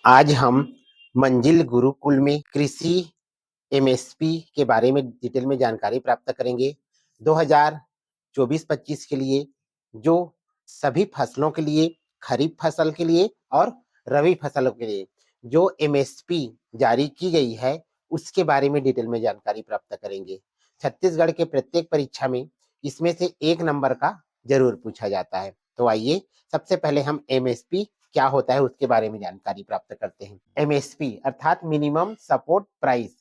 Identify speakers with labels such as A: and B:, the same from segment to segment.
A: आज हम मंजिल गुरुकुल में कृषि एमएसपी के बारे में डिटेल में जानकारी प्राप्त करेंगे। 2024-25 के लिए जो सभी फसलों के लिए, खरीफ फसल के लिए और रबी फसलों के लिए जो एमएसपी जारी की गई है, उसके बारे में डिटेल में जानकारी प्राप्त करेंगे। छत्तीसगढ़ के प्रत्येक परीक्षा में इसमें से 1 नंबर का जरूर पूछा जाता है। तो आइए सबसे पहले हम एमएसपी क्या होता है उसके बारे में जानकारी प्राप्त करते हैं। एमएसपी अर्थात मिनिमम सपोर्ट प्राइस,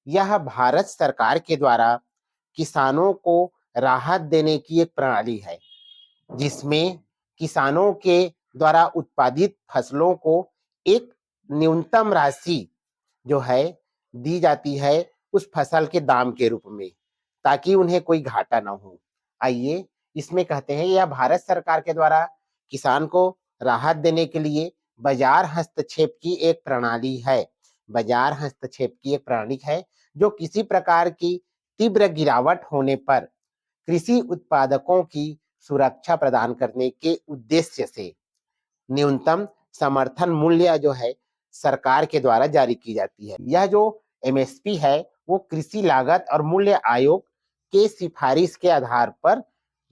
A: यह भारत सरकार के द्वारा किसानों को राहत देने की एक प्रणाली है, जिसमें किसानों के द्वारा उत्पादित फसलों को एक न्यूनतम राशि जो है दी जाती है उस फसल के दाम के रूप में, ताकि उन्हें कोई घाटा ना हो। आइए इसमें कहते हैं यह भारत सरकार के द्वारा किसान को राहत देने के लिए बाजार हस्तक्षेप की एक प्रणाली है। बाजार हस्तक्षेप की एक प्रणाली है जो किसी प्रकार की तीव्र गिरावट होने पर कृषि उत्पादकों की सुरक्षा प्रदान करने के उद्देश्य से न्यूनतम समर्थन मूल्य जो है सरकार के द्वारा जारी की जाती है। यह जो एमएसपी है वो कृषि लागत और मूल्य आयोग के सिफारिश के आधार पर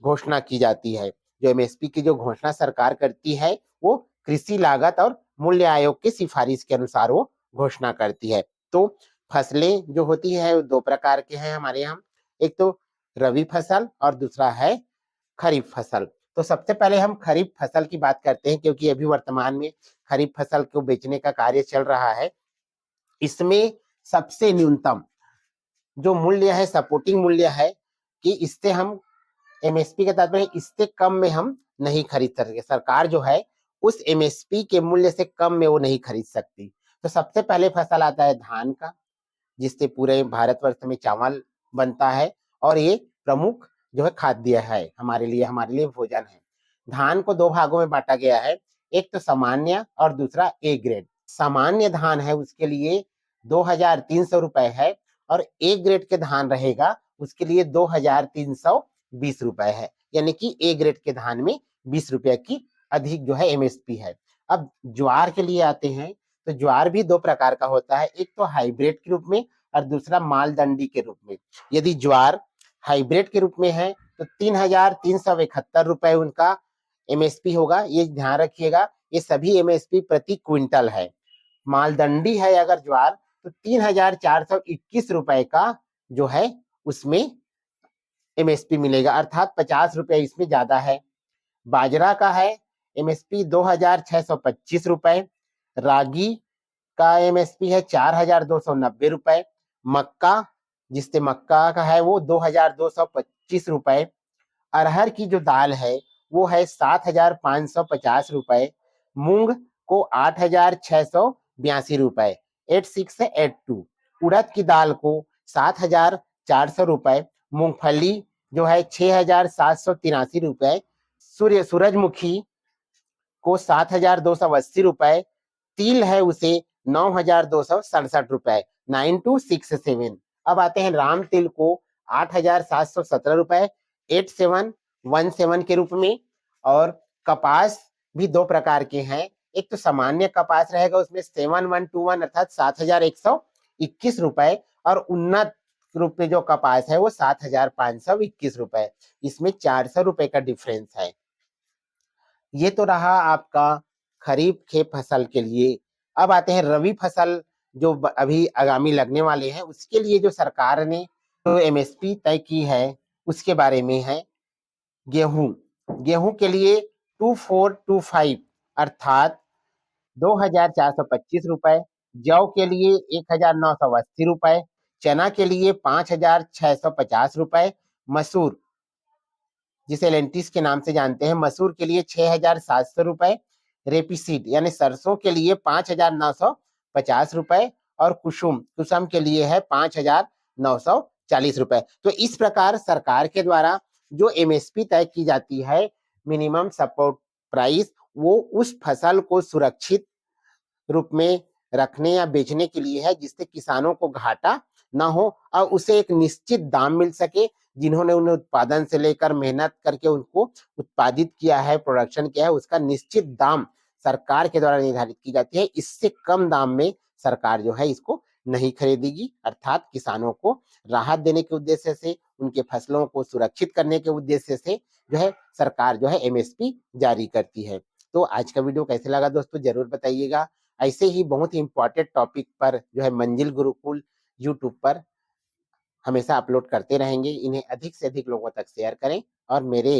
A: घोषणा की जाती है। जो एमएसपी की जो घोषणा सरकार करती है वो कृषि लागत और मूल्य आयोग के सिफारिश के अनुसार वो घोषणा करती है। तो फसलें जो होती है 2 प्रकार के हैं हमारे यहाँ, एक तो रबी फसल और दूसरा है खरीफ फसल। तो सबसे पहले हम खरीफ फसल की बात करते हैं, क्योंकि अभी वर्तमान में खरीफ फसल को बेचने का कार्य चल रहा है। इसमें सबसे न्यूनतम जो मूल्य है, सपोर्टिंग मूल्य है कि इससे हम एमएसपी के तात्पर्य इससे कम में हम नहीं खरीद सकते। सरकार जो है उस एमएसपी के मूल्य से कम में वो नहीं खरीद सकती। तो सबसे पहले फसल आता है धान का, जिससे पूरे भारतवर्ष में चावल बनता है और ये प्रमुख जो है खाद्य है हमारे लिए भोजन है। धान को 2 भागों में बांटा गया है, एक तो सामान्य और दूसरा ए ग्रेड। सामान्य धान है उसके लिए 2300 रुपए है, और ए ग्रेड के धान रहेगा उसके लिए 2320 रुपए है। यानी कि ए ग्रेड के धान में 20 रुपए की अधिक जो है एमएसपी है। अब ज्वार के लिए आते हैं, तो ज्वार भी 2 प्रकार का होता है, एक तो हाइब्रिड के रूप में और दूसरा मालदंडी के रूप में। यदि ज्वार हाइब्रिड के रूप में है तो 3371 रुपए उनका एमएसपी होगा। ये ध्यान रखिएगा, ये सभी एमएसपी प्रति क्विंटल है। मालदंडी है अगर ज्वार तो 3421 रुपए का जो है उसमें एमएसपी मिलेगा, अर्थात 50 रुपए इसमें ज्यादा है। बाजरा का है एमएसपी 2625 रुपए, रागी का एमएसपी है 4290 रुपए, मक्का जिससे मक्का का है वो 2225 रुपए, अरहर की जो दाल है वो है 7550 रुपए, मूंग को 8682 रुपए, 8682। उड़द की दाल को 7400 रुपए, मूंगफली जो है 6783 रुपए, सूरजमुखी को 7280 रुपए, तिल है उसे 9267 रुपए, 9267। अब आते हैं राम तिल को 8717 रुपए, 8717 के रूप में। और कपास भी 2 प्रकार के हैं, एक तो सामान्य कपास रहेगा उसमें 7121 अर्थात 7121 रुपए, और उन्नत रूप में जो कपास है वो 7521 रुपए। इसमें 400 रुपए का डिफरेंस है। ये तो रहा आपका खरीफ के फसल के लिए। अब आते हैं रबी फसल जो अभी आगामी लगने वाले हैं, उसके लिए जो सरकार ने तो एमएसपी तय की है उसके बारे में है। गेहूं के लिए 2425 अर्थात 2425 रुपए, जौ के लिए 1980 रुपए, चना के लिए 5650 रुपए, मसूर जिसे लेंटिस के नाम से जानते हैं, मसूर के लिए 6700 रुपए, रेपिसीड यानी सरसों के लिए 5950 रुपए, और कुसुम के लिए है 5940 रुपए। तो इस प्रकार सरकार के द्वारा जो एमएसपी तय की जाती है, मिनिमम सपोर्ट प्राइस, वो उस फसल को सुरक्षित रूप में रखने या बेचने के लिए है, जिससे किसानों को घाटा ना हो और उसे एक निश्चित दाम मिल सके। जिन्होंने उन्हें उत्पादन से लेकर मेहनत करके उनको उत्पादित किया है, प्रोडक्शन किया है, उसका निश्चित दाम सरकार के द्वारा निर्धारित की जाती है, इससे कम दाम में सरकार जो है इसको नहीं खरीदेगी। अर्थात किसानों को राहत देने के उद्देश्य से, उनके फसलों को सुरक्षित करने के उद्देश्य से जो है सरकार जो है एमएसपी जारी करती है। तो आज का वीडियो कैसे लगा दोस्तों जरूर बताइएगा। ऐसे ही बहुत ही इंपॉर्टेंट टॉपिक पर जो है मंजिल गुरुकुल यूट्यूब पर हमेशा अपलोड करते रहेंगे। इन्हें अधिक से अधिक लोगों तक शेयर करें और मेरे